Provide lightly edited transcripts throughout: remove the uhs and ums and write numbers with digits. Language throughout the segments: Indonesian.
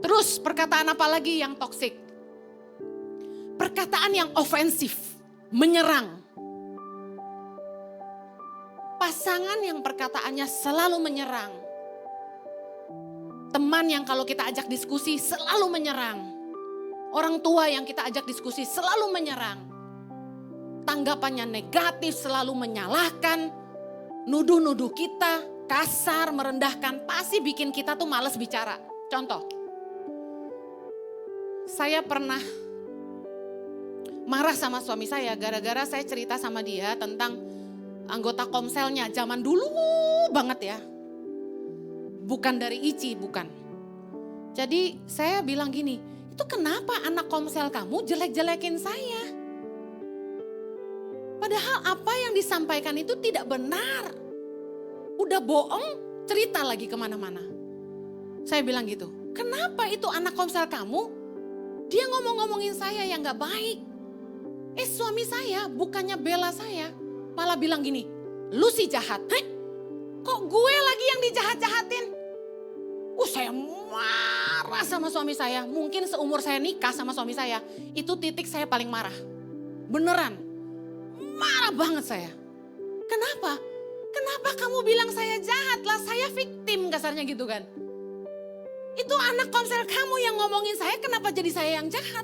Terus perkataan apa lagi yang toksik? Perkataan yang ofensif, menyerang. Pasangan yang perkataannya selalu menyerang. Teman yang kalau kita ajak diskusi selalu menyerang. Orang tua yang kita ajak diskusi selalu menyerang. Tanggapannya negatif, selalu menyalahkan. Nuduh-nuduh kita, kasar, merendahkan. Pasti bikin kita tuh males bicara. Contoh. Saya pernah marah sama suami saya gara-gara saya cerita sama dia tentang anggota komselnya zaman dulu banget ya. Bukan dari Ici, bukan. Jadi saya bilang gini, itu kenapa anak komsel kamu jelek-jelekin saya? Padahal apa yang disampaikan itu tidak benar. Udah bohong, cerita lagi kemana-mana. Saya bilang gitu, kenapa itu anak komsel kamu? Dia ngomong-ngomongin saya yang gak baik. Suami saya bukannya bela saya, malah bilang gini, lu sih jahat. Heh, kok gue lagi yang dijahat-jahatin? Saya marah sama suami saya. Mungkin seumur saya nikah sama suami saya, itu titik saya paling marah. Beneran, marah banget saya. Kenapa? Kenapa kamu bilang saya jahat lah, saya victim kasarnya gitu kan. Itu anak komsel kamu yang ngomongin saya, kenapa jadi saya yang jahat?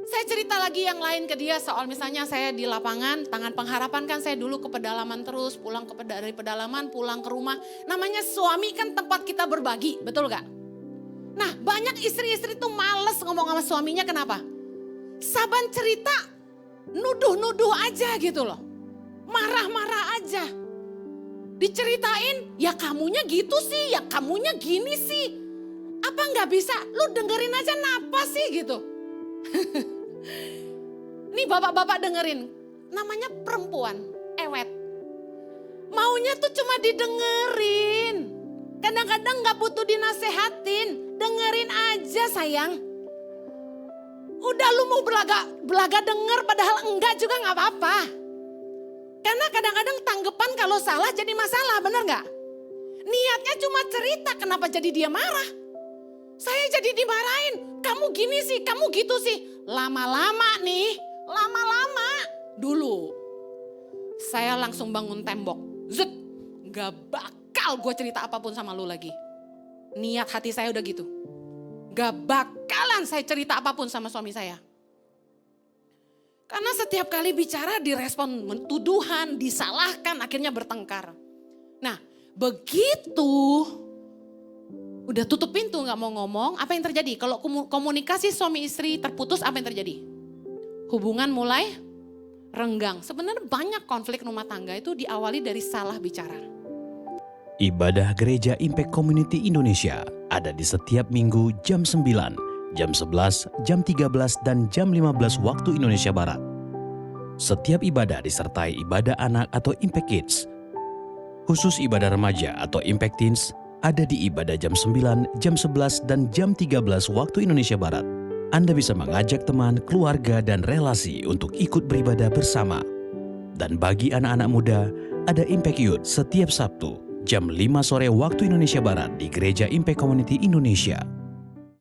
Saya cerita lagi yang lain ke dia soal misalnya saya di lapangan, Tangan Pengharapan kan saya dulu ke pedalaman terus, pulang dari pedalaman, pulang ke rumah. Namanya suami kan tempat kita berbagi, betul gak? Nah banyak istri-istri tuh males ngomong sama suaminya, kenapa? Saban cerita, nuduh-nuduh aja gitu loh. Marah-marah aja. Diceritain, ya kamunya gitu sih, ya kamunya gini sih. Apa gak bisa, lu dengerin aja napas sih gitu. Nih bapak-bapak dengerin, namanya perempuan, ewet. Maunya tuh cuma didengerin. Kadang-kadang gak butuh dinasehatin, dengerin aja sayang. Udah lu mau belaga denger padahal enggak juga gak apa-apa. Karena kadang-kadang tanggapan kalau salah jadi masalah, bener gak? Niatnya cuma cerita, kenapa jadi dia marah? Saya jadi dimarahin, kamu gini sih, kamu gitu sih. Lama-lama nih, lama-lama. Dulu, saya langsung bangun tembok. Zut, gak bakal gue cerita apapun sama lu lagi. Niat hati saya udah gitu. Gak bakalan saya cerita apapun sama suami saya. Karena setiap kali bicara direspon tuduhan, disalahkan, akhirnya bertengkar. Nah, begitu udah tutup pintu gak mau ngomong, apa yang terjadi? Kalau komunikasi suami istri terputus, apa yang terjadi? Hubungan mulai renggang. Sebenarnya banyak konflik rumah tangga itu diawali dari salah bicara. Ibadah Gereja Impact Community Indonesia ada di setiap minggu jam 9, jam 11, jam 13, dan jam 15 waktu Indonesia Barat. Setiap ibadah disertai ibadah anak atau Impact Kids. Khusus ibadah remaja atau Impact Teens ada di ibadah jam 9, jam 11, dan jam 13 waktu Indonesia Barat. Anda bisa mengajak teman, keluarga, dan relasi untuk ikut beribadah bersama. Dan bagi anak-anak muda, ada Impact Youth setiap Sabtu, jam 5 sore waktu Indonesia Barat di Gereja Impact Community Indonesia.